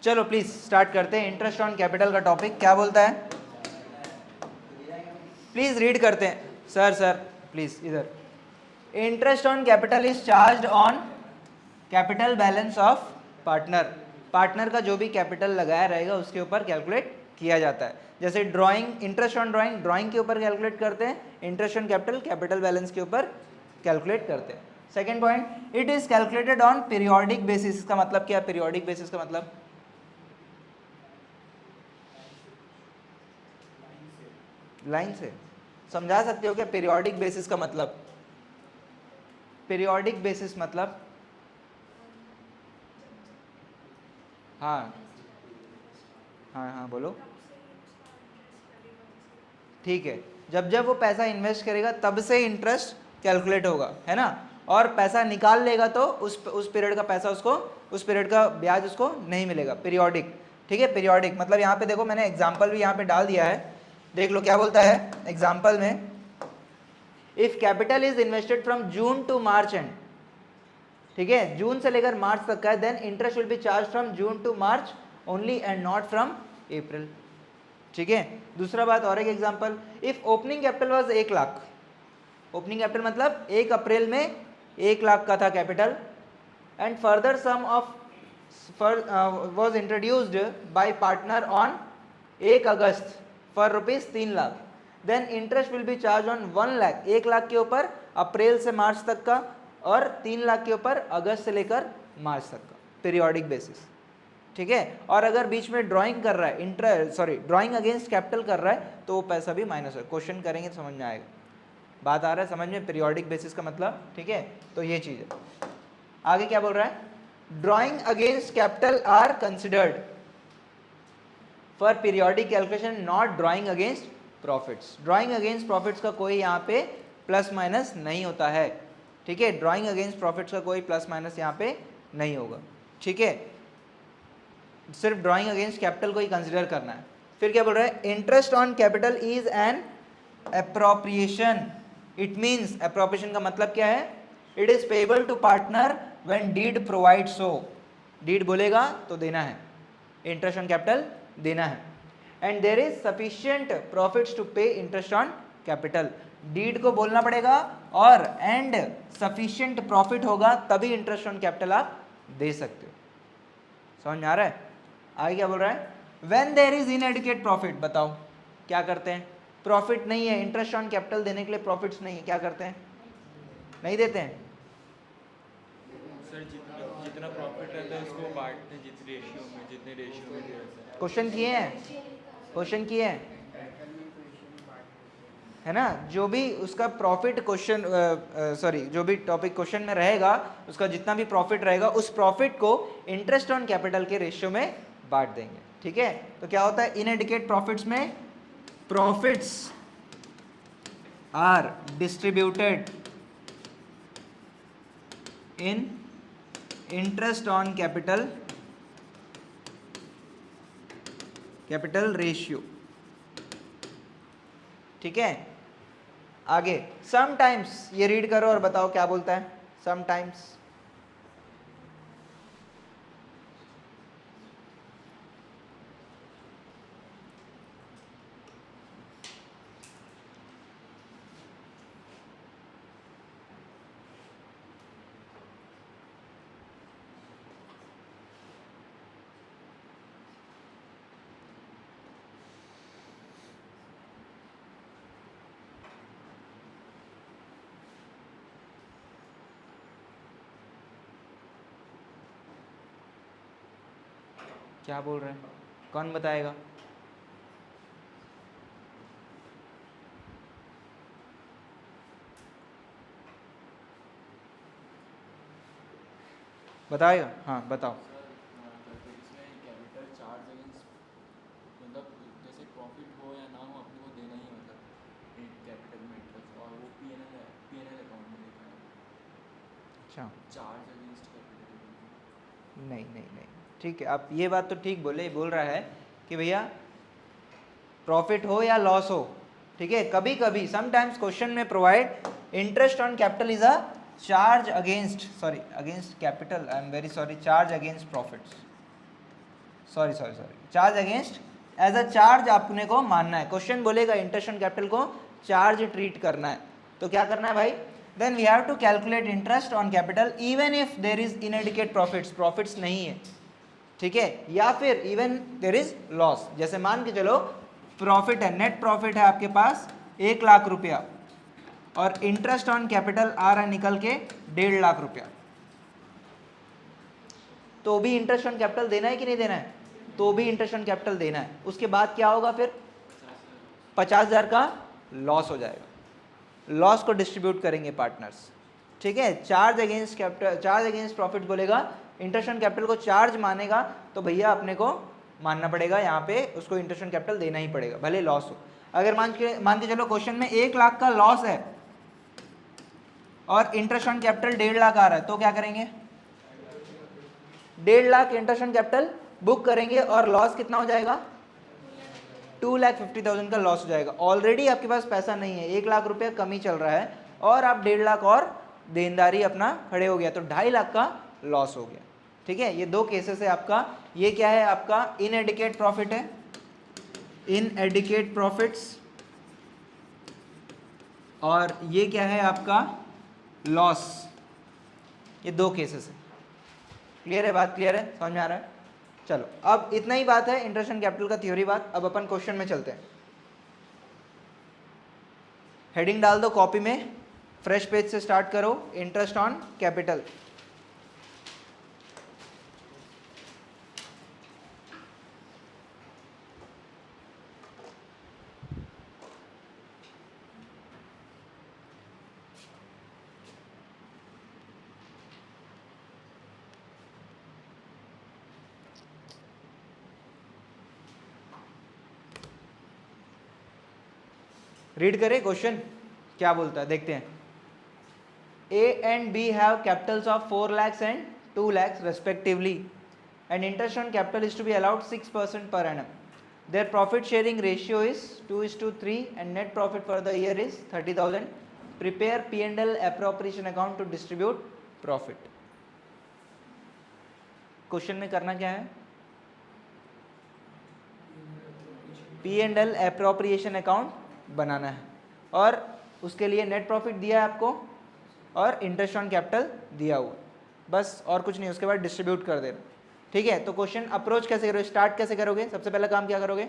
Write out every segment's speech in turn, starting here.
चलो please start करते हैं। इंटरेस्ट ऑन कैपिटल का टॉपिक क्या बोलता है, प्लीज रीड करते हैं। सर प्लीज इधर। Interest on capital is charged on capital balance of partner. Partner का जो भी कैपिटल लगाया रहेगा उसके ऊपर कैलकुलेट किया जाता है। जैसे ड्राइंग, इंटरेस्ट ऑन ड्राइंग के ऊपर कैलकुलेट करते हैं, इंटरेस्ट ऑन कैपिटल बैलेंस के ऊपर कैलकुलेट करते हैं। Second point, it is calculated on periodic basis. का मतलब क्या है पीरियोडिक बेसिस का मतलब? लाइन से समझा सकते हो क्या पीरियोडिक बेसिस का मतलब? पीरियोडिक बेसिस मतलब, हाँ हाँ बोलो। ठीक है, जब जब वो पैसा इन्वेस्ट करेगा तब से इंटरेस्ट कैलकुलेट होगा, है ना। और पैसा निकाल लेगा तो उस पीरियड का पैसा उसको, उस पीरियड का ब्याज उसको नहीं मिलेगा। पीरियोडिक, ठीक है। पीरियोडिक मतलब यहाँ पे देखो मैंने एग्जाम्पल भी यहाँ पे डाल दिया है, देख लो क्या बोलता है एग्जाम्पल में। If capital is invested from June to March and, ठीक है, जून से लेकर मार्च तक का है, then interest will be charge from June to March only and not from April, ठीक है। दूसरा बात और एक example, if opening capital was 1 lakh, opening capital मतलब 1 अप्रैल में 1 लाख का था capital, and further sum of was introduced by partner on 1 August for rupees 3 lakh, then interest will be charge on 1 lakh, 1 lakh के ऊपर अप्रैल से मार्च तक का, और 3 लाख के ऊपर अगस्त से लेकर मार्च तक का, पीरियोडिक बेसिस, ठीक है। और अगर बीच में ड्राइंग कर रहा है, ड्राइंग अगेंस्ट कैपिटल कर रहा है तो वो पैसा भी माइनस है। क्वेश्चन करेंगे तो समझ में आएगा, बात आ रहा है समझ में, पीरियोडिक बेसिस का मतलब, ठीक है। तो ये चीज़ है। आगे क्या बोल रहा है, drawing against capital R considered for periodic calculation, not drawing against profits. Drawing against profits का कोई यहाँ पे प्लस माइनस नहीं होता है, ठीक है। ड्राइंग अगेंस्ट प्रॉफिट्स का कोई प्लस माइनस यहाँ पे नहीं होगा, ठीक है। सिर्फ ड्राइंग अगेंस्ट कैपिटल को ही कंसिडर करना है। फिर क्या बोल रहा है, interest on capital is an appropriation. It means, appropriation का मतलब क्या है, it is payable to partner when deed provide so. Deed बोलेगा तो देना है, इंटरेस्ट ऑन कैपिटल देना है, and there is sufficient profits to pay interest on capital. Deed को बोलना पड़ेगा और एंड सफिशिएंट प्रॉफिट होगा तभी इंटरेस्ट ऑन कैपिटल आप दे सकते हो। समझ में आ रहा है? आगे क्या बोल रहा है, when there is inadequate profit. बताओ क्या करते हैं, प्रॉफिट नहीं है, इंटरेस्ट ऑन कैपिटल देने के लिए प्रॉफिट्स नहीं है, क्या करते हैं, नहीं देते हैं। सर जितना प्रॉफिट रहता है उसको बांटते हैं जितने रेशियो में रहता है। क्वेश्चन किए हैं, क्वेश्चन किए हैं, है ना। जो भी उसका प्रॉफिट क्वेश्चन, सॉरी, जो भी टॉपिक क्वेश्चन में रहेगा उसका जितना भी प्रॉफिट रहेगा उस प्रॉफिट को इंटरेस्ट ऑन कैपिटल के रेशियो में बांट देंगे, ठीक है। तो क्या होता है, इनएडिक्वेट प्रॉफिट्स में profits are distributed in interest on capital ratio, ठीक है। आगे समटाइम्स, ये रीड करो और बताओ क्या बोलता है समटाइम्स। क्या बोल रहे हैं, कौन बताएगा? बताएगा, हाँ बताओ। तो इसमें कैपिटल चार्ज अगेंस्ट, मतलब जैसे प्रॉफिट हो या ना हो अपने को देना ही, मतलब कैपिटल में इंटरेस्ट, और वो पीएनएल अकाउंट में देखा है। अच्छा, चार्ज अगेंस्ट कैपिटल। नहीं, ठीक है। आप ये बात तो ठीक बोले, बोल रहा है कि भैया प्रॉफिट हो या लॉस हो, ठीक है, कभी कभी समटाइम्स क्वेश्चन में provide interest on capital is a charge against, sorry against capital, I am very sorry, charge against profits, sorry charge against, as a charge अपने को मानना है। क्वेश्चन बोलेगा इंटरेस्ट ऑन कैपिटल को चार्ज ट्रीट करना है, तो क्या करना है भाई, then we have to calculate interest on capital even if there is inadequate profits नहीं है, ठीक है, या फिर इवन देर इज लॉस। जैसे मान के चलो प्रॉफिट है, नेट प्रॉफिट है आपके पास 1,00,000 रुपया और इंटरेस्ट ऑन कैपिटल आ रहा है निकल के 1,50,000 रुपया, तो भी इंटरेस्ट ऑन कैपिटल देना है कि नहीं देना है, तो भी इंटरेस्ट ऑन कैपिटल देना है। उसके बाद क्या होगा फिर 50,000 का लॉस हो जाएगा, लॉस को डिस्ट्रीब्यूट करेंगे पार्टनर्स, ठीक है। Charge against capital, charge against profit बोलेगा, इंटरेस्ट ऑन कैपिटल को चार्ज मानेगा तो भैया अपने को मानना पड़ेगा, यहाँ पे उसको इंटरेस्ट ऑन कैपिटल देना ही पड़ेगा भले लॉस हो। अगर मान के चलो क्वेश्चन में 1,00,000 का लॉस है और इंटरेस्ट ऑन कैपिटल 1,50,000 आ रहा है, तो क्या करेंगे 1,50,000 इंटरेस्ट ऑन कैपिटल बुक करेंगे और लॉस कितना हो जाएगा 2,50,000 का लॉस हो जाएगा। ऑलरेडी आपके पास पैसा नहीं है, 1,00,000 रुपया कमी चल रहा है और आप 1,50,000 और देनदारी अपना खड़े हो गया, तो 2,50,000 का लॉस हो गया, ठीक है। ये दो केसेस है आपका। ये क्या है आपका इनएडिकेट प्रॉफिट है, इनएडिकेट प्रॉफिट्स, और ये क्या है आपका लॉस। ये दो केसेस है। क्लियर है बात, क्लियर है, समझ में आ रहा है। चलो अब इतना ही बात है इंटरेस्ट ऑन कैपिटल का थ्योरी बात। अब अपन क्वेश्चन में चलते हैं। हेडिंग डाल दो कॉपी में, फ्रेश पेज से स्टार्ट करो, इंटरेस्ट ऑन कैपिटल। रीड करें क्वेश्चन क्या बोलता है, देखते हैं। A and B have capitals of 4 lakhs and 2 lakhs respectively, and interest on capital is to be allowed 6% per annum. Their profit sharing ratio is 2:3 and net profit for the year is 30,000. Prepare P&L appropriation account to distribute profit. Question में करना क्या है, P&L appropriation account बनाना है और उसके लिए net profit दिया है आपको और इंटरेस्ट ऑन कैपिटल दिया हुआ, बस और कुछ नहीं। उसके बाद डिस्ट्रीब्यूट कर देना, ठीक है। तो क्वेश्चन अप्रोच कैसे करोगे, स्टार्ट कैसे करोगे, सबसे पहला काम क्या करोगे,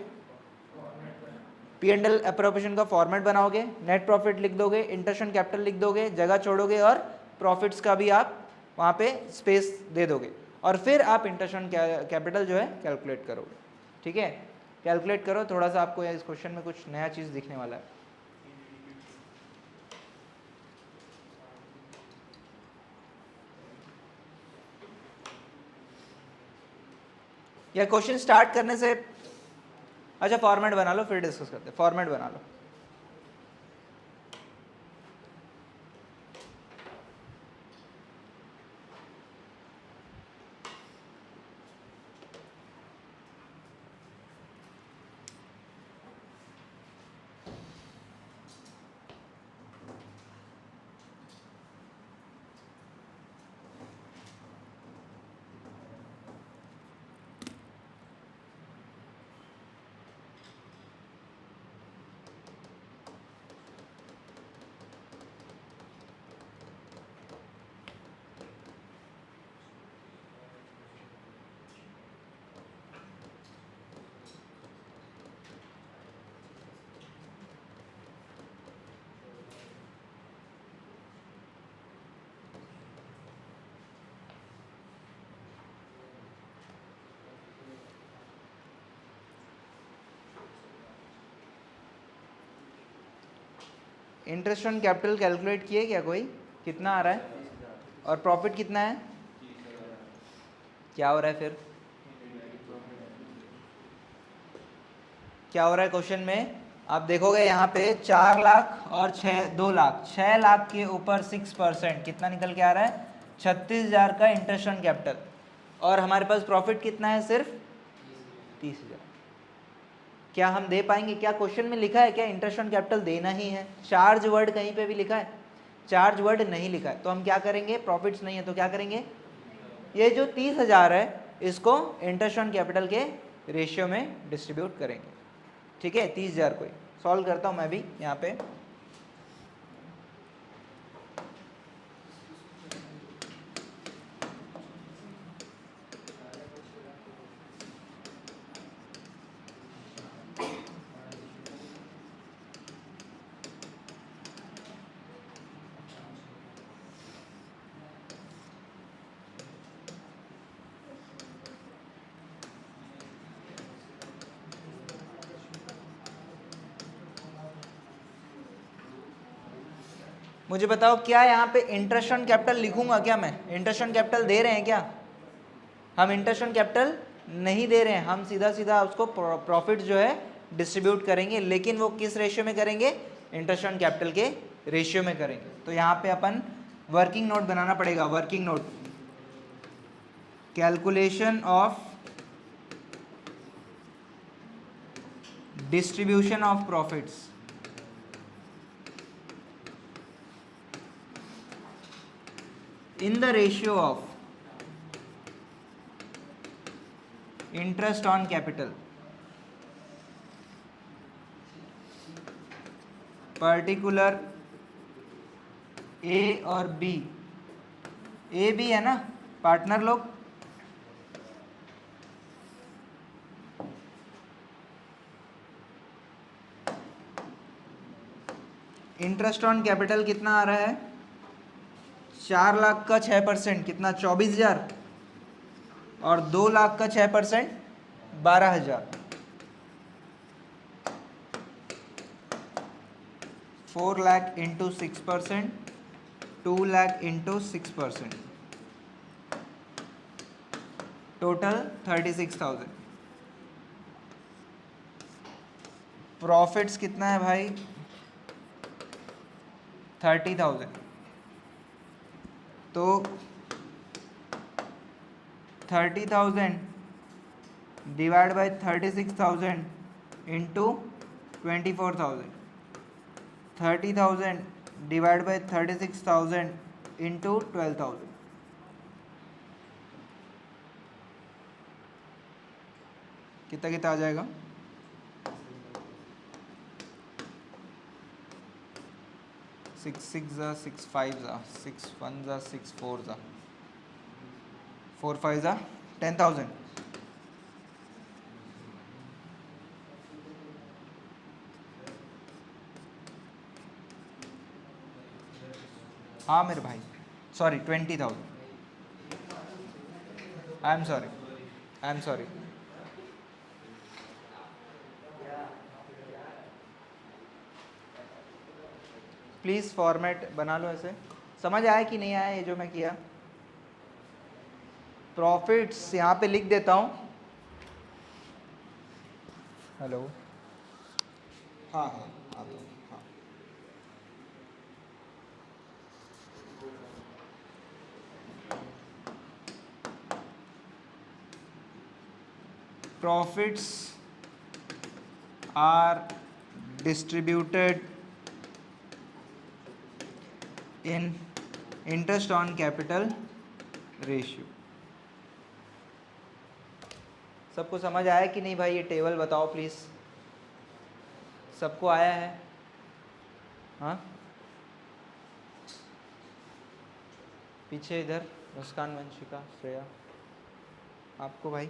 P&L एप्रोप्रिएशन का फॉर्मेट बनाओगे, नेट प्रॉफिट लिख दोगे, इंटरेस्ट ऑन कैपिटल लिख दोगे, जगह छोड़ोगे और प्रॉफिट्स का भी आप वहाँ पे स्पेस दे दोगे, और फिर आप इंटरेस्ट ऑन कैपिटल जो है कैलकुलेट करोगे, ठीक है। कैलकुलेट करो, थोड़ा सा आपको इस क्वेश्चन में कुछ नया चीज़ दिखने वाला है। या क्वेश्चन स्टार्ट करने से अच्छा फॉर्मेट बना लो, फिर डिस्कस करते हैं। फॉर्मेट बना लो। इंटरेस्ट ऑन कैपिटल कैलकुलेट किए क्या कोई, कितना आ रहा है और प्रॉफिट कितना है, क्या हो रहा है फिर, क्या हो रहा है क्वेश्चन में आप देखोगे यहाँ पे 4 लाख और 2 लाख, 6 लाख के ऊपर 6% कितना निकल के आ रहा है 36,000 का इंटरेस्ट ऑन कैपिटल, और हमारे पास प्रॉफिट कितना है सिर्फ 30,000। क्या हम दे पाएंगे, क्या क्वेश्चन में लिखा है क्या इंटरेस्ट ऑन कैपिटल देना ही है, चार्ज वर्ड कहीं पे भी लिखा है, चार्ज वर्ड नहीं लिखा है, तो हम क्या करेंगे, प्रॉफिट्स नहीं है तो क्या करेंगे, ये जो 30,000 है इसको इंटरेस्ट ऑन कैपिटल के रेशियो में डिस्ट्रीब्यूट करेंगे। ठीक है, 30,000 कोई सॉल्व करता हूँ मैं भी यहाँ पे। मुझे बताओ क्या यहाँ पे इंटरेस्ट ऑन कैपिटल लिखूंगा क्या मैं? इंटरेस्ट ऑन कैपिटल दे रहे हैं क्या? हम इंटरेस्ट ऑन कैपिटल नहीं दे रहे हैं, हम सीधा सीधा उसको प्रॉफिट जो है डिस्ट्रीब्यूट करेंगे, लेकिन वो किस रेशियो में करेंगे? इंटरेस्ट ऑन कैपिटल के रेशियो में करेंगे। तो यहाँ पे अपन वर्किंग नोट बनाना पड़ेगा। Working note, calculation of distribution of profits in the ratio of interest on capital, particular A और बी, ए बी है ना पार्टनर लोग, इंटरेस्ट ऑन कैपिटल कितना आ रहा है? 4 लाख का 6% कितना? 24,000, और 2 लाख का 6% 12,000। 4 lakh into 6%, 2 lakh into 6%, total 36,000। Profits कितना है भाई? 30,000। तो 30,000 divide by 36,000 into 24,000, 30,000 divide by 36,000 into 12,000। कितना कितना आ जाएगा? 6 6 जा 6 5 जा 6 1 जा 6 4 जा 4 5 जा 10,000। हाँ मेरे भाई, sorry 20,000। I am sorry, I am sorry. Please format बना लो ऐसे। समझ आया कि नहीं आया ये जो मैं किया? प्रॉफिट्स यहाँ पे लिख देता हूँ। हेलो, हाँ हाँ हाँ तो हाँ, profits are distributed in interest on capital ratio. सबको समझ आया कि नहीं भाई? ये टेबल बताओ प्लीज़, सबको आया है? हाँ, पीछे इधर मुस्कान, वंशिका, श्रेया, आपको भाई?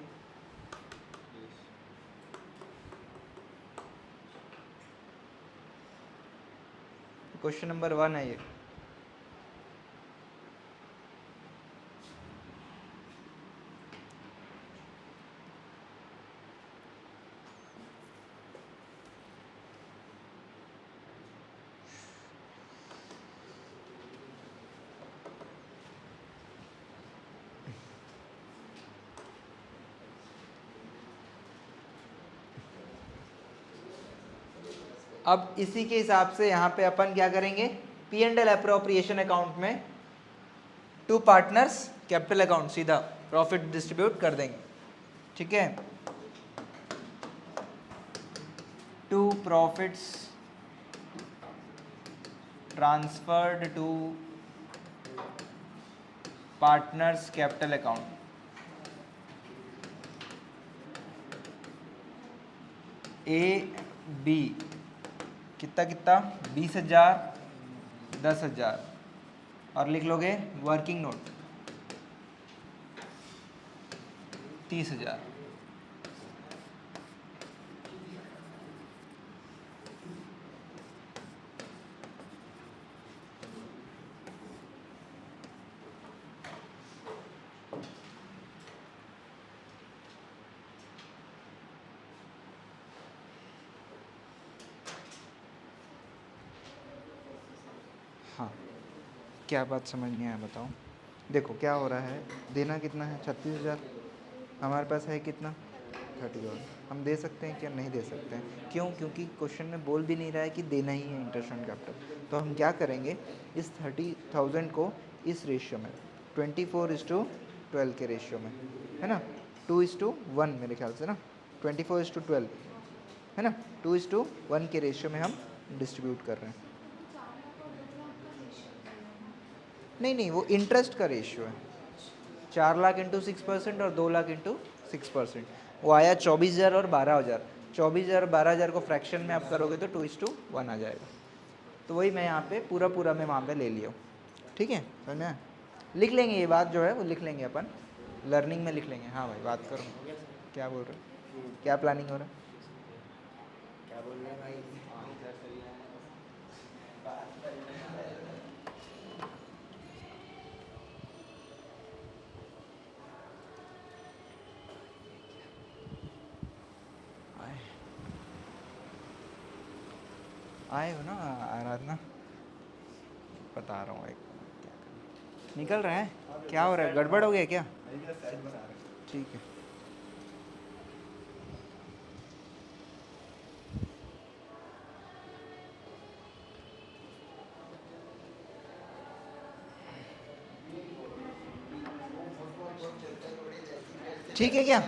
क्वेश्चन नंबर 1 है ये। अब इसी के हिसाब से यहाँ पे अपन क्या करेंगे? P and L appropriation account में टू पार्टनर्स कैपिटल अकाउंट सीधा प्रॉफिट डिस्ट्रीब्यूट कर देंगे। ठीक है, to profits transferred to partners capital account. A B कितना कितना 20,000 10,000 और लिख लोगे वर्किंग नोट 30,000। हाँ, क्या बात समझ नहीं आया बताओ। देखो क्या हो रहा है, देना कितना है 36,000, हमारे पास है कितना 30,000। हम दे सकते हैं क्या? नहीं दे सकते हैं। क्यों? क्योंकि क्वेश्चन में बोल भी नहीं रहा है कि देना ही है इंटरेस्ट ऑन कैपिटल। तो हम क्या करेंगे, इस 30,000 को इस रेशियो में 24:12 के रेशियो में, है ना, 2:1 मेरे ख्याल से ना, 24:12 है ना, 2:1 के रेशियो में हम डिस्ट्रीब्यूट कर रहे हैं। नहीं नहीं, वो इंटरेस्ट का रेशियो है। 4 लाख इंटू 6% और 2 लाख इंटू 6%, वो आया 24,000 और 12,000। 24,000 और 12,000 को फ्रैक्शन में आप करोगे तो 2:1 आ जाएगा। तो वही मैं यहाँ पे पूरा मैं वहाँ पे ले लिया हूँ। ठीक है, समझ में आया? लिख लेंगे ये बात जो है वो लिख लेंगे अपन, लर्निंग में लिख लेंगे। हाँ भाई बात करो, क्या बोल रहे हो, क्या प्लानिंग हो रहा है? क्या बोल रहे हैं भाई? आए हो ना आराधना? बता रहा हूँ एक मिनट, क्या करना। निकल रहा है? क्या हो रहा है, गड़बड़ हो गया क्या? ठीक है। ठीक है क्या,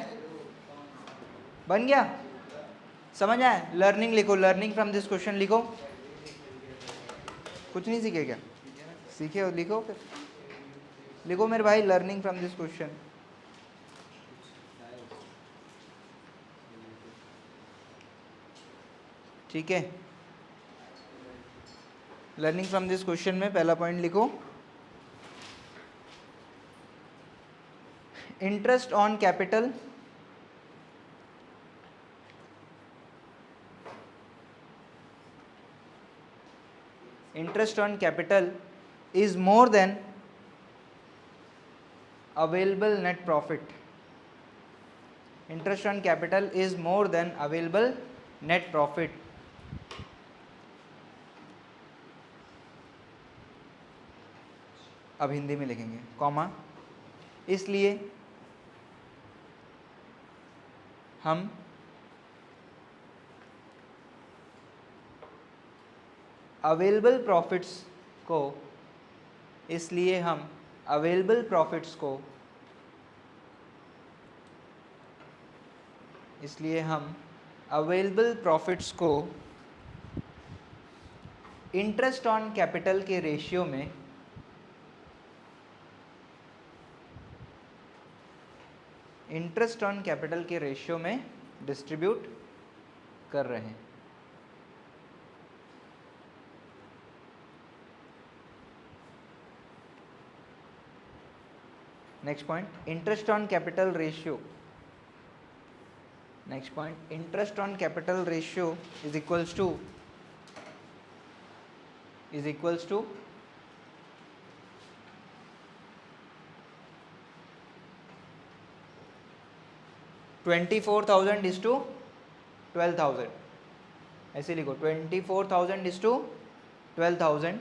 बन गया? समझ आया? लर्निंग लिखो, लर्निंग फ्रॉम दिस क्वेश्चन लिखो। कुछ नहीं सीखे क्या? सीखे हो, लिखो फिर, लिखो मेरे भाई, लर्निंग फ्रॉम दिस क्वेश्चन। ठीक है, लर्निंग फ्रॉम दिस क्वेश्चन में पहला पॉइंट लिखो, interest on capital is more than available net profit. Interest on capital is more than available net profit. अब हिंदी में लिखेंगे, कॉमा, इसलिए हम अवेलेबल प्रॉफिट्स को इंटरेस्ट ऑन कैपिटल के रेशियो में डिस्ट्रीब्यूट कर रहे हैं। Next point, interest on capital ratio is equals to 24,000 is to 12,000। ऐसे लिखो, 24,000 इज टू 12,000,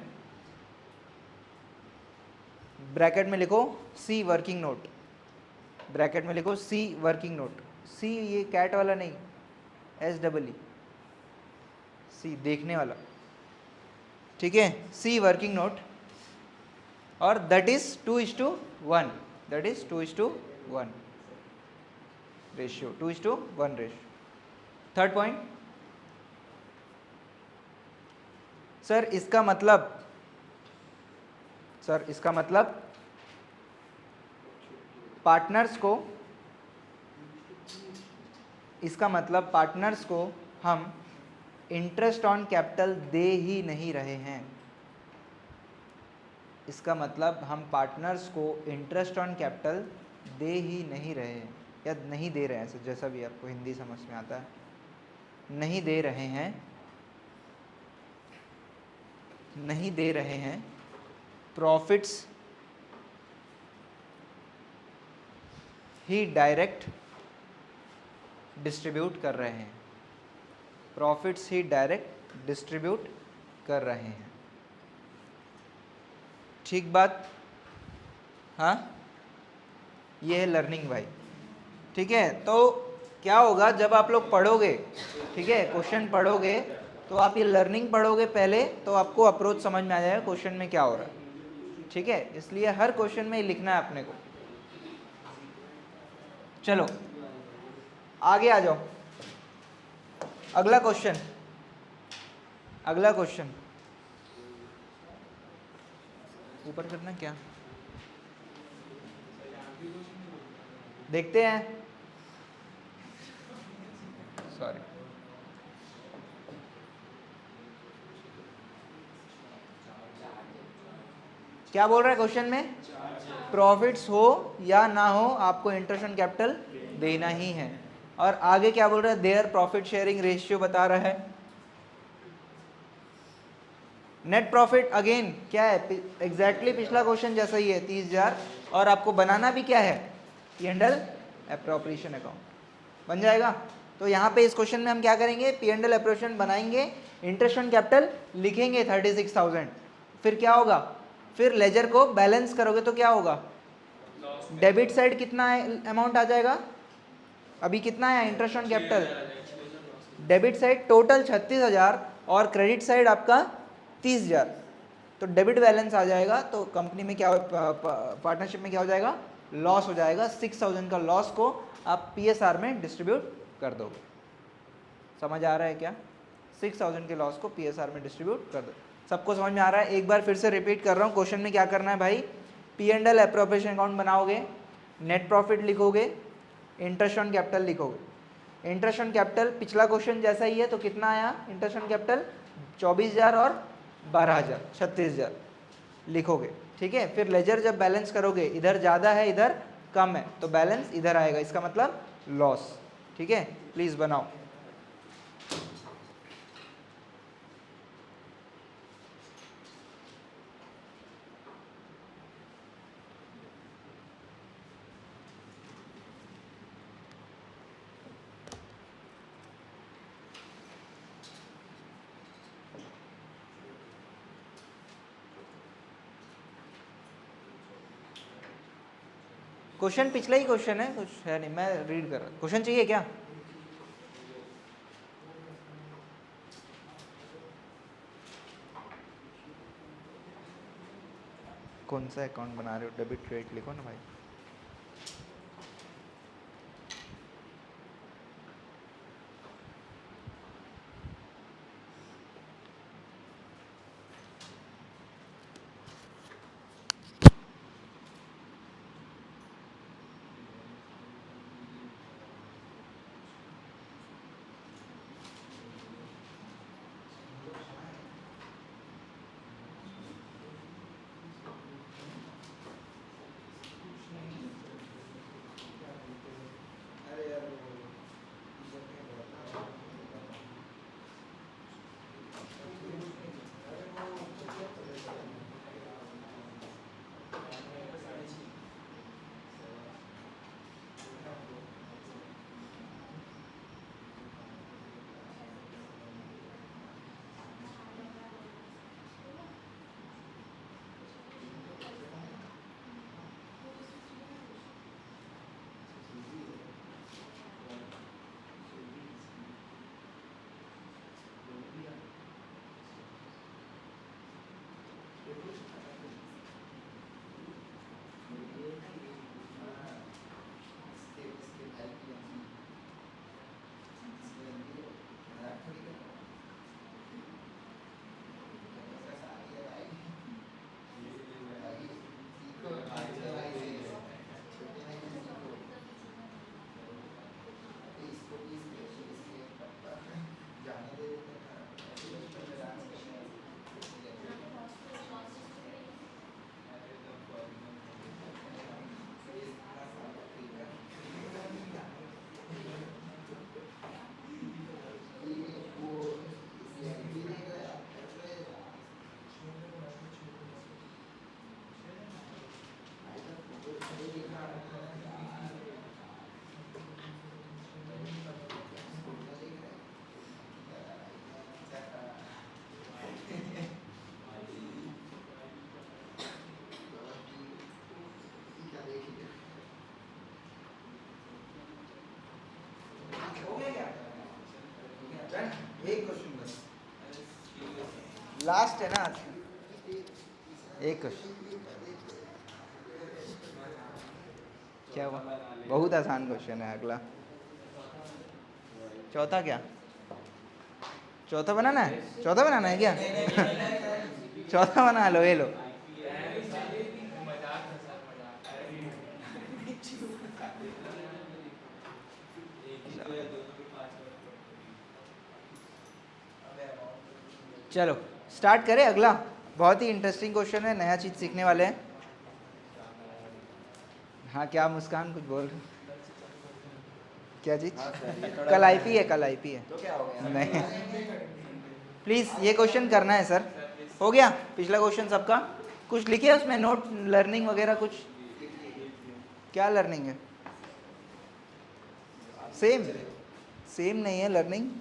ब्रैकेट में लिखो सी वर्किंग नोट, सी ये कैट वाला नहीं, SEE, सी देखने वाला। ठीक है, सी वर्किंग नोट, और that is 2:1, ratio, 2:1 ratio. Third point, sir इसका मतलब पार्टनर्स को हम इंटरेस्ट ऑन कैपिटल दे ही नहीं रहे हैं। इसका मतलब हम पार्टनर्स को इंटरेस्ट ऑन कैपिटल दे ही नहीं रहे हैं या नहीं दे रहे हैं, ऐसे जैसा भी आपको हिंदी समझ में आता है, नहीं दे रहे हैं, नहीं दे रहे हैं। प्रॉफिट्स ही डायरेक्ट डिस्ट्रीब्यूट कर रहे हैं, प्रॉफिट्स ही डायरेक्ट डिस्ट्रीब्यूट कर रहे हैं। ठीक बात? हाँ, ये है लर्निंग भाई। ठीक है, तो क्या होगा जब आप लोग पढ़ोगे, ठीक है, क्वेश्चन पढ़ोगे तो आप ये लर्निंग पढ़ोगे पहले, तो आपको अप्रोच समझ में आ जाएगा क्वेश्चन में क्या हो रहा है। ठीक है, इसलिए हर क्वेश्चन में लिखना है अपने को। चलो आगे आ जाओ, अगला क्वेश्चन, अगला क्वेश्चन ऊपर करना क्या, देखते हैं। सॉरी, क्या बोल रहा है क्वेश्चन में? प्रॉफिट्स हो या ना हो आपको इंटरेस्ट ऑन कैपिटल देना ही है। और आगे क्या बोल रहा है? देयर प्रॉफिट शेयरिंग रेशियो बता रहा है। नेट प्रॉफिट अगेन क्या है? एग्जैक्टली पिछला क्वेश्चन जैसा ही है, 30,000। और आपको बनाना भी क्या है? P&L एप्रोप्रिएशन अकाउंट बन जाएगा। तो यहाँ पे इस क्वेश्चन में हम क्या करेंगे? P&L एप्रोप्रिएशन बनाएंगे, इंटरेस्ट ऑन कैपिटल लिखेंगे 36,000। फिर क्या होगा? फिर लेजर को बैलेंस करोगे तो क्या होगा? डेबिट साइड कितना अमाउंट आ जाएगा? अभी कितना है interest on capital? Debit side total 36,000 और क्रेडिट साइड आपका 30,000। तो डेबिट बैलेंस आ जाएगा, तो कंपनी में क्या, पार्टनरशिप में क्या हो जाएगा? लॉस हो जाएगा। 6,000 का लॉस को आप PSR में डिस्ट्रीब्यूट कर दोगे। समझ आ रहा है क्या? 6,000 के लॉस को PSR में डिस्ट्रीब्यूट कर दो। सबको समझ में आ रहा है? एक बार फिर से रिपीट कर रहा हूँ, क्वेश्चन में क्या करना है भाई? P&L एप्रोप्रिएशन अकाउंट बनाओगे, नेट प्रॉफिट लिखोगे, इंटरेस्ट ऑन कैपिटल लिखोगे। इंटरेस्ट ऑन कैपिटल पिछला क्वेश्चन जैसा ही है, तो कितना आया इंटरेस्ट ऑन कैपिटल? 24,000 और 12,000, 36,000 लिखोगे। ठीक है, फिर लेजर जब बैलेंस करोगे, इधर ज़्यादा है इधर कम है, तो बैलेंस इधर आएगा, इसका मतलब लॉस। ठीक है, प्लीज़ बनाओ। क्वेश्चन पिछला ही क्वेश्चन है, कुछ है नहीं, मैं रीड कर रहा हूँ। क्वेश्चन चाहिए क्या? कौन सा अकाउंट बना रहे हो? डेबिट क्रेडिट लिखो ना भाई। लास्ट है ना आज का। एक क्वेश्चन क्या हुआ, बहुत आसान क्वेश्चन है अगला। चौथा क्या, चौथा बनाना है, चौथा बनाना है क्या? चौथा बना लो, ये लो। चलो स्टार्ट करें अगला। बहुत ही इंटरेस्टिंग क्वेश्चन है, नया चीज सीखने वाले हैं। हाँ क्या मुस्कान कुछ बोल रहे हो? क्या चीज? कल आईपी है, कल आईपी है। तो क्या हो गया? नहीं प्लीज ये क्वेश्चन करना है सर। हो गया पिछला क्वेश्चन सबका? कुछ लिखे उसमें नोट, लर्निंग वगैरह कुछ? क्या लर्निंग है? सेम सेम नहीं है learning.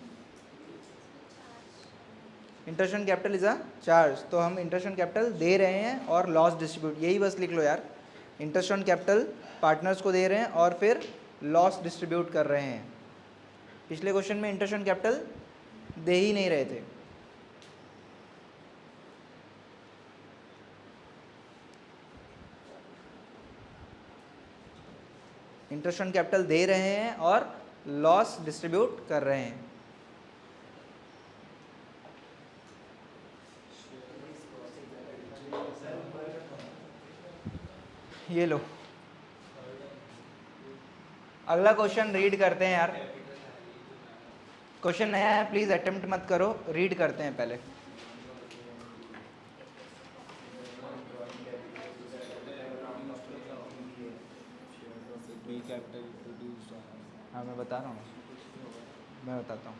Interest on capital is a charge, तो हम इंटरेस्ट ऑन कैपिटल दे रहे हैं और लॉस डिस्ट्रीब्यूट, यही बस लिख लो यार। इंटरेस्ट ऑन कैपिटल पार्टनर्स को दे रहे हैं और फिर लॉस डिस्ट्रीब्यूट कर रहे हैं। पिछले क्वेश्चन में इंटरेस्ट ऑन कैपिटल दे ही नहीं रहे थे। इंटरेस्ट ऑन कैपिटल दे रहे हैं और लॉस डिस्ट्रीब्यूट कर रहे हैं। ये लो अगला क्वेश्चन रीड करते हैं यार। क्वेश्चन नया है, प्लीज अटेम्प्ट मत करो, रीड करते हैं पहले। हाँ मैं बता रहा हूँ, मैं बताता हूँ।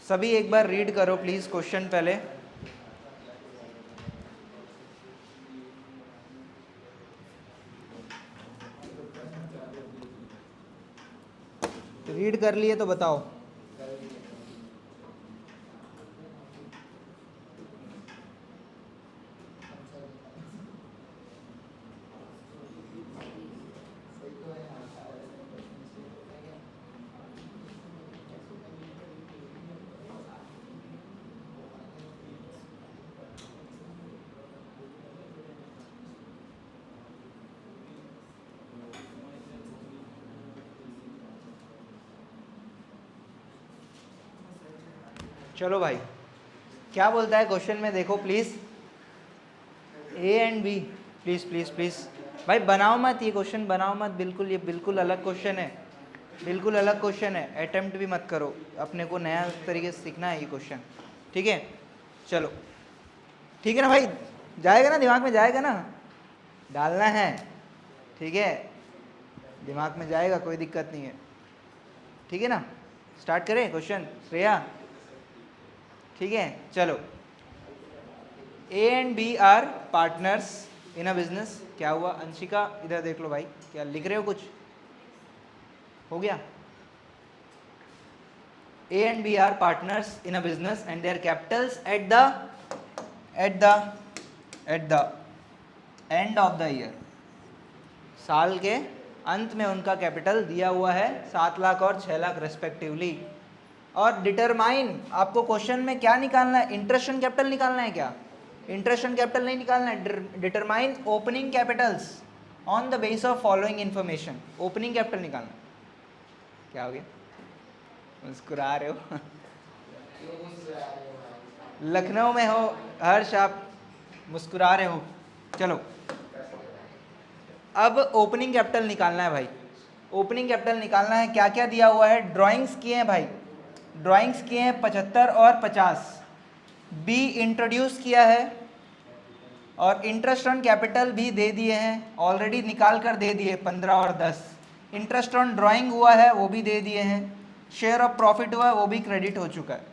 सभी एक बार रीड करो प्लीज क्वेश्चन पहले। रीड कर लिए तो बताओ। चलो भाई क्या बोलता है क्वेश्चन में, देखो please. A and B, please please please भाई बनाओ मत, ये क्वेश्चन बनाओ मत बिल्कुल, ये बिल्कुल अलग क्वेश्चन है, बिल्कुल अलग क्वेश्चन है। अटेम्प्ट भी मत करो, अपने को नया तरीके से सीखना है ये क्वेश्चन, ठीक है? चलो ठीक है ना भाई, जाएगा ना दिमाग में, जाएगा ना, डालना है, ठीक है? दिमाग में जाएगा, कोई दिक्कत नहीं है, ठीक है ना? स्टार्ट करें क्वेश्चन श्रेया, ठीक है? चलो A and B are partners in a business. क्या हुआ अंशिका, इधर देख लो भाई, क्या लिख रहे हो कुछ? हो गया? A and B are partners in a business and their capitals at the end of the year. साल के अंत में उनका कैपिटल दिया हुआ है 7 लाख और 6 लाख रेस्पेक्टिवली। और डिटरमाइन, आपको क्वेश्चन में क्या निकालना है? इंटरेस्ट ऑन कैपिटल निकालना है क्या? इंटरेस्ट ऑन कैपिटल नहीं निकालना है, determine opening Capitals on the base of following information. Opening capital निकालना। क्या हो गया, मुस्कुरा रहे हो? लखनऊ में हो हर्ष, आप मुस्कुरा रहे हो। चलो अब ओपनिंग कैपिटल निकालना है भाई। ओपनिंग कैपिटल निकालना है, क्या क्या दिया हुआ है? ड्राइंग्स किए हैं भाई, ड्राइंग्स किए हैं 75 और 50। बी इंट्रोड्यूस किया है और इंटरेस्ट ऑन कैपिटल भी दे दिए हैं, ऑलरेडी निकाल कर दे दिए 15 और 10। इंटरेस्ट ऑन ड्राइंग हुआ है वो भी दे दिए हैं, शेयर ऑफ प्रॉफिट हुआ है वो भी क्रेडिट हो चुका है।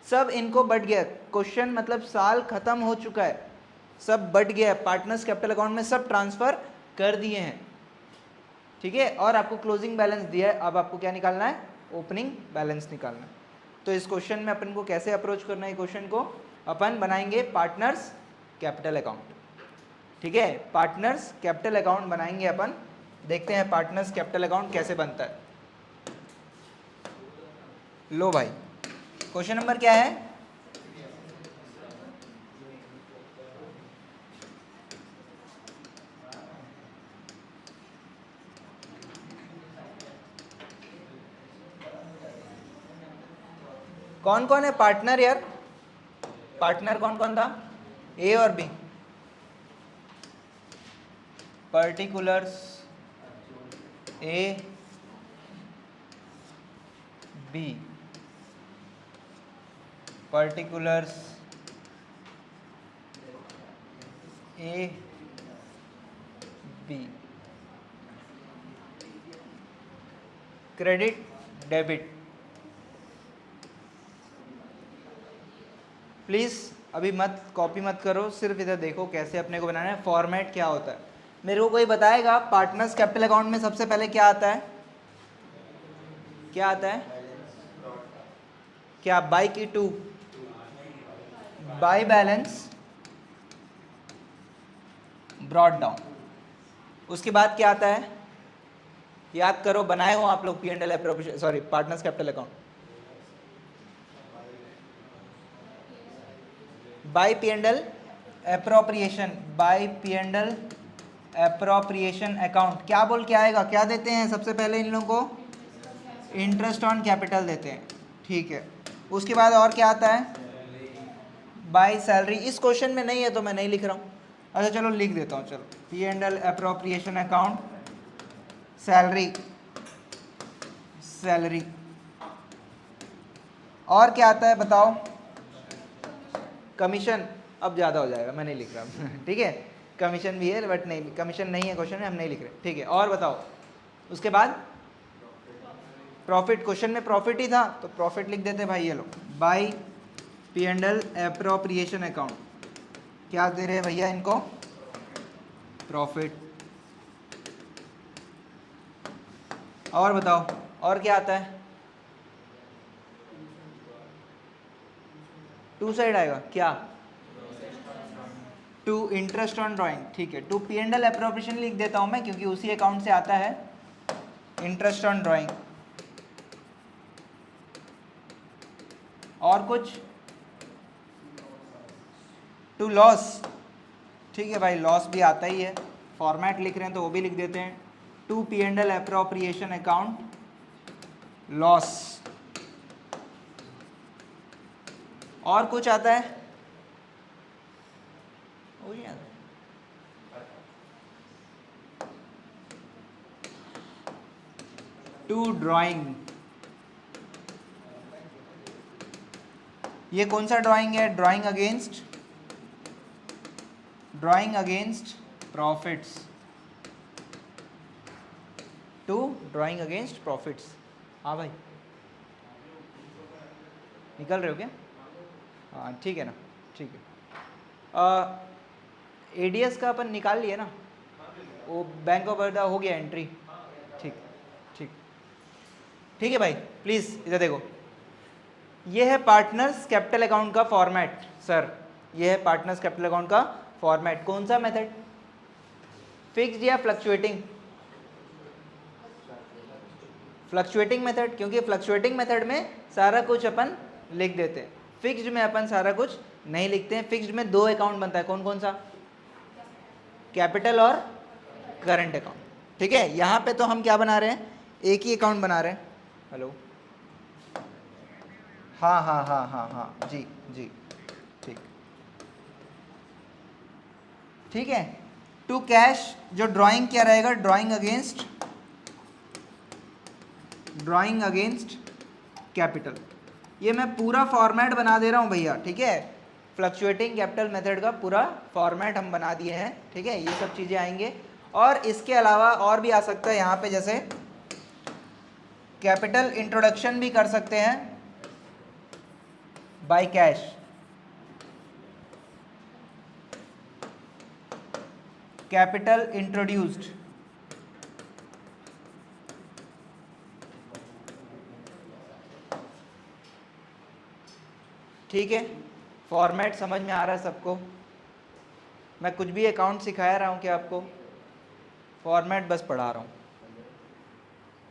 सब इनको बढ़ गया, क्वेश्चन मतलब साल खत्म हो चुका है, सब बढ़ गया है, पार्टनर्स कैपिटल अकाउंट में सब ट्रांसफर कर दिए हैं, ठीक है? और आपको क्लोजिंग बैलेंस दिया है, अब आपको क्या निकालना है? ओपनिंग बैलेंस निकालना है। तो इस क्वेश्चन में अपन को कैसे अप्रोच करना है? क्वेश्चन को अपन बनाएंगे पार्टनर्स कैपिटल अकाउंट, ठीक है? पार्टनर्स कैपिटल अकाउंट बनाएंगे अपन, देखते हैं पार्टनर्स कैपिटल अकाउंट कैसे बनता है। लो भाई क्वेश्चन नंबर क्या है? कौन कौन है पार्टनर यार? पार्टनर कौन कौन था? ए और B. Particulars A B, particulars A B, credit debit. Please अभी मत कॉपी मत करो, सिर्फ इधर देखो कैसे अपने को बनाना है, फॉर्मेट क्या होता है। मेरे को कोई बताएगा पार्टनर्स कैपिटल अकाउंट में सबसे पहले क्या आता है? क्या आता है? क्या बाई की to, by balance brought down. उसके बाद क्या आता है? याद करो, बनाए हो आप लोग P&L appropriation, sorry partners capital account. By P&L appropriation, by P&L appropriation account क्या बोल के आएगा? क्या देते हैं सबसे पहले इन लोगों को? इंटरेस्ट ऑन कैपिटल देते हैं, ठीक है। उसके बाद और क्या आता है? By salary. इस क्वेश्चन में नहीं है तो मैं नहीं लिख रहा हूँ। अच्छा चलो लिख देता हूँ, चलो P&L appropriation account, salary, salary. और क्या आता है बताओ? कमीशन। अब ज़्यादा हो जाएगा, मैं नहीं लिख रहा ठीक है, कमीशन भी है बट नहीं, कमीशन नहीं है क्वेश्चन में, हम नहीं लिख रहे, ठीक है। और बताओ उसके बाद? प्रॉफिट। क्वेश्चन में प्रॉफिट ही था तो प्रॉफिट लिख देते भाई। ये लो, बाई P&L एप्रोप्रिएशन अकाउंट, क्या दे रहे हैं भैया इनको? प्रॉफिट। और बताओ और क्या आता है? टू साइड आएगा क्या? टू इंटरेस्ट ऑन ड्राइंग, ठीक है। टू P&L एप्रोप्रिएशन लिख देता हूं मैं क्योंकि उसी अकाउंट से आता है इंटरेस्ट ऑन ड्राइंग। और कुछ? टू लॉस, ठीक है भाई, लॉस भी आता ही है, फॉर्मेट लिख रहे हैं तो वो भी लिख देते हैं। To P&L appropriation account loss. और कुछ आता है? टू ड्राइंग, ये कौन सा ड्राइंग है? Drawing against, drawing against profits, to drawing against profits. हाँ भाई निकल रहे हो क्या? हाँ ठीक है ना, ठीक है। ADS का अपन निकाल लिए ना, वो बैंक ऑफ बड़ौदा हो गया एंट्री, ठीक ठीक ठीक है भाई। प्लीज़ इधर देखो, ये है पार्टनर्स कैपिटल अकाउंट का फॉर्मेट सर, ये है पार्टनर्स कैपिटल अकाउंट का फॉर्मेट। कौन सा मेथड? फिक्स्ड या फ्लक्चुएटिंग? फ्लक्चुएटिंग मेथड, क्योंकि फ्लक्चुएटिंग मेथड में सारा कुछ अपन लिख देते हैं, फिक्स्ड में अपन सारा कुछ नहीं लिखते हैं। फिक्स्ड में दो अकाउंट बनता है, कौन कौन सा? कैपिटल और करंट अकाउंट, ठीक है। यहाँ पे तो हम क्या बना रहे हैं? एक ही अकाउंट बना रहे हैं। हेलो, हाँ हाँ हाँ हाँ हाँ जी जी, ठीक ठीक है। टू कैश, जो ड्राइंग क्या रहेगा? Drawing against, drawing against capital. ये मैं पूरा फॉर्मेट बना दे रहा हूँ भैया, ठीक है। फ्लक्चुएटिंग कैपिटल मेथड का पूरा फॉर्मेट हम बना दिए हैं, ठीक है। ये सब चीज़ें आएंगे और इसके अलावा और भी आ सकता है यहाँ पे, जैसे कैपिटल इंट्रोडक्शन भी कर सकते हैं बाय कैश, कैपिटल इंट्रोड्यूस्ड, ठीक है। फॉर्मेट समझ में आ रहा है सबको? मैं कुछ भी अकाउंट सिखाया रहा हूँ क्या आपको? फॉर्मेट बस पढ़ा रहा हूँ,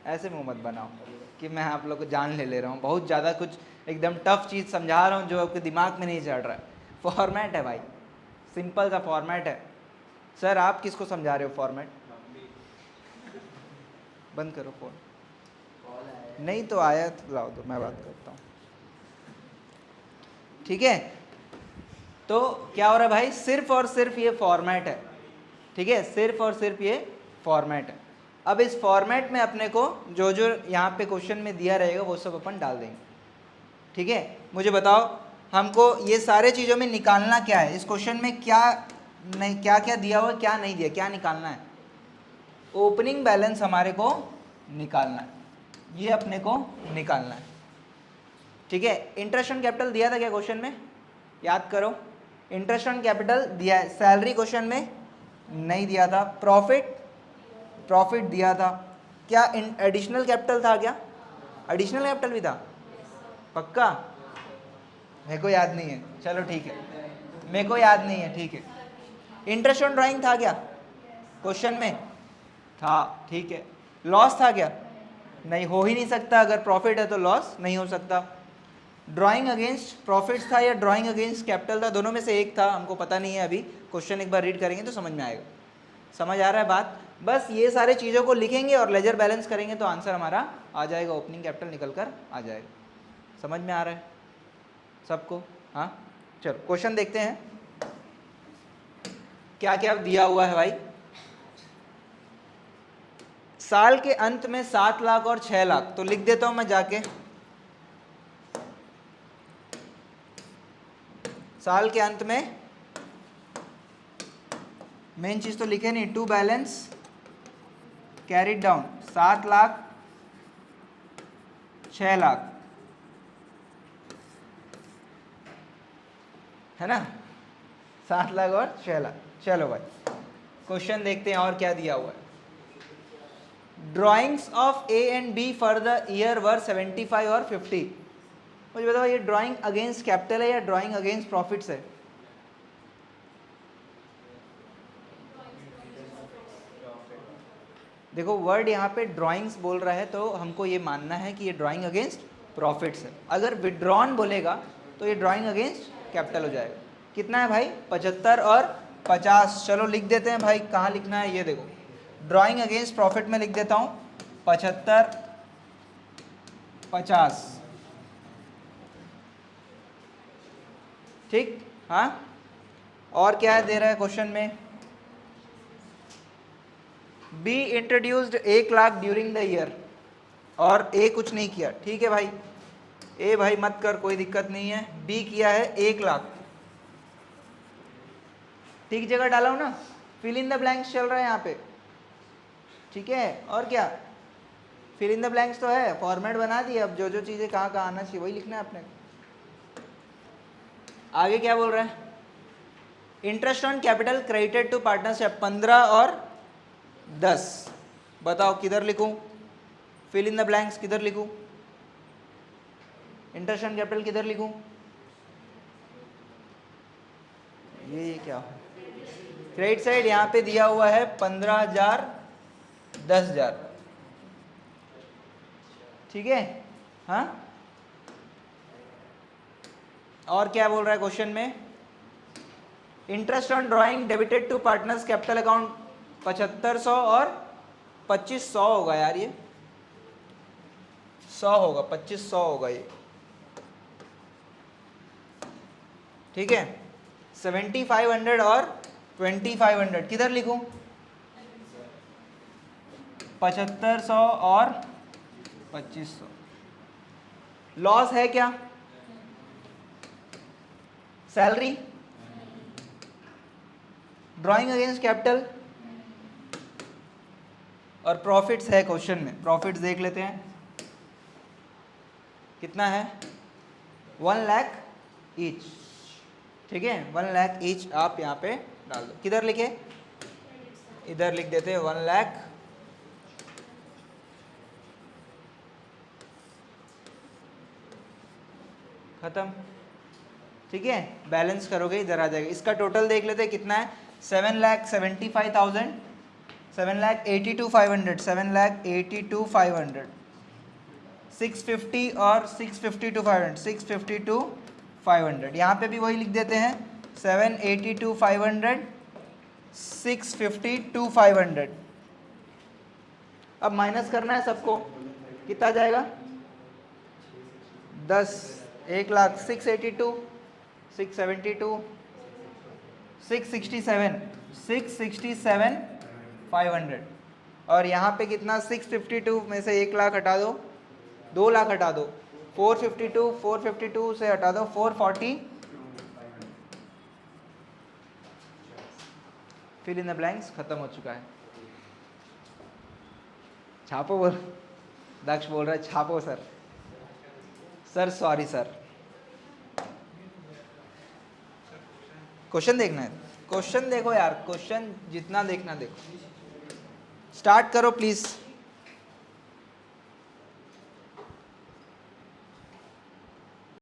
ऐसे मुंह मत बनाओ कि मैं आप लोग को जान ले रहा हूँ। बहुत ज़्यादा कुछ एकदम टफ चीज़ समझा रहा हूँ जो आपके दिमाग में नहीं चढ़ रहा है। फॉर्मेट है भाई, सिंपल सा फॉर्मेट है। सर आप किसको समझा रहे हो फॉर्मेट? बंद करो फोन। नहीं तो आया तो लाओ, तो मैं बात करता हूँ। ठीक है, तो क्या हो रहा है भाई, सिर्फ और सिर्फ ये फॉर्मेट है, ठीक है, सिर्फ और सिर्फ ये फॉर्मेट है। अब इस फॉर्मेट में अपने को जो जो यहाँ पे क्वेश्चन में दिया रहेगा वो सब अपन डाल देंगे, ठीक है। मुझे बताओ हमको ये सारे चीज़ों में निकालना क्या है, इस क्वेश्चन में क्या नहीं, क्या क्या दिया हुआ, क्या नहीं दिया, क्या निकालना है। ओपनिंग बैलेंस हमारे को निकालना है, ये अपने को निकालना है, ठीक है। इंटरेस्ट ऑन कैपिटल दिया था क्या क्वेश्चन में, याद करो, इंटरेस्ट ऑन कैपिटल दिया है। सैलरी क्वेश्चन में नहीं दिया था। प्रॉफिट दिया था। क्या एडिशनल कैपिटल था क्या, एडिशनल कैपिटल भी था, पक्का, मेरे को याद नहीं है, चलो ठीक है, मेरे को याद नहीं है, ठीक है। इंटरेस्ट ऑन ड्राइंग था क्या क्वेश्चन में, था, ठीक है। लॉस था क्या, नहीं, हो ही नहीं सकता, अगर प्रॉफिट है तो लॉस नहीं हो सकता। ड्राइंग अगेंस्ट प्रॉफिट्स था या ड्राइंग अगेंस्ट कैपिटल था, दोनों में से एक था, हमको पता नहीं है, अभी क्वेश्चन एक बार रीड करेंगे तो समझ में आएगा। समझ आ रहा है बात, बस ये सारे चीज़ों को लिखेंगे और लेजर बैलेंस करेंगे तो आंसर हमारा आ जाएगा, ओपनिंग कैपिटल निकल कर आ जाएगा। समझ में आ रहा है सबको, हाँ। चलो क्वेश्चन देखते हैं क्या क्या दिया हुआ है भाई। साल के अंत में 7 लाख और 6 लाख, तो लिख देता हूं मैं जाके, साल के अंत में मेन चीज तो लिखे नहीं, to balance carried down 7 lakh 6 lakh, है ना, 7 लाख और 6 लाख। चलो भाई क्वेश्चन देखते हैं और क्या दिया हुआ है। Drawings of A and B for the year were 75 और 50। मुझे बताओ ये ड्राइंग अगेंस्ट कैपिटल है या ड्राइंग अगेंस्ट प्रॉफिट्स है। देखो वर्ड यहाँ पे ड्राइंग्स बोल रहा है तो हमको ये मानना है कि ये ड्राइंग अगेंस्ट प्रॉफिट्स है। अगर विड्रॉन बोलेगा तो ये ड्राइंग अगेंस्ट कैपिटल हो जाएगा। कितना है भाई, 75 और 50। चलो लिख देते हैं भाई, कहाँ लिखना है ये देखो, ड्राइंग अगेंस्ट प्रॉफिट में लिख देता हूँ 75 50, ठीक, हाँ। और क्या है दे रहा है क्वेश्चन में, be introduced 1 lakh during the year, और ए कुछ नहीं किया, ठीक है भाई, ए भाई मत कर, कोई दिक्कत नहीं है। बी किया है 1 लाख, ठीक जगह डाला हूं ना, फिल इन द ब्लैंक्स चल रहा है यहाँ पे, ठीक है। और क्या, फिल इन द ब्लैंक्स तो है, फॉर्मेट बना दिया, अब जो जो चीज़ें कहाँ कहाँ आना चाहिए वही लिखना है अपने। आगे क्या बोल रहा है, interest on capital credited to partnership 15 और 10, बताओ किधर लिखूं, फिल इन द ब्लैंक्स किधर लिखूं, इंटरेस्ट ऑन कैपिटल किधर लिखूं, ये क्या है, क्रेडिट साइड यहाँ पे दिया हुआ है 15,000 10,000, ठीक है, हाँ। और क्या बोल रहा है क्वेश्चन में, interest on drawing debited to partners capital account 7500 और 2500 होगा यार, ये 100 होगा, 2500 होगा ये, ठीक है। 7500 और 2500 किधर लिखूं, 7500 और 2500। लॉस है क्या, सैलरी, ड्राइंग अगेंस्ट कैपिटल, और प्रॉफिट्स है क्वेश्चन में। प्रॉफिट्स देख लेते हैं कितना है, 1 लाख ईच, ठीक है, 1 लाख ईच आप यहाँ पे डाल दो। किधर लिखे, इधर लिख देते हैं 1 लाख, खत्म, ठीक है। बैलेंस करोगे इधर आ जाएगा। इसका टोटल देख लेते हैं कितना है, 7,75,000, 7,82,500, 7,82,500, 650 और 650 to 500, 650 to 500, यहाँ पे भी वही लिख देते हैं 780 to 500, 650 to 500। अब माइनस करना है सबको, कितना जाएगा, 10, 1 लाख 682, 672, 667, 667 500। और यहाँ पे कितना 652 में से 1 लाख हटा दो, 2 लाख हटा दो, 452 से हटा दो 440, फिल इन द ब्लैंक्स, खत्म हो चुका है। छापो बोल, दक्ष बोल रहा है छापो sir. Sir sorry sir, question देखना है, क्वेश्चन देखो यार, क्वेश्चन जितना देखना देखो। स्टार्ट करो प्लीज।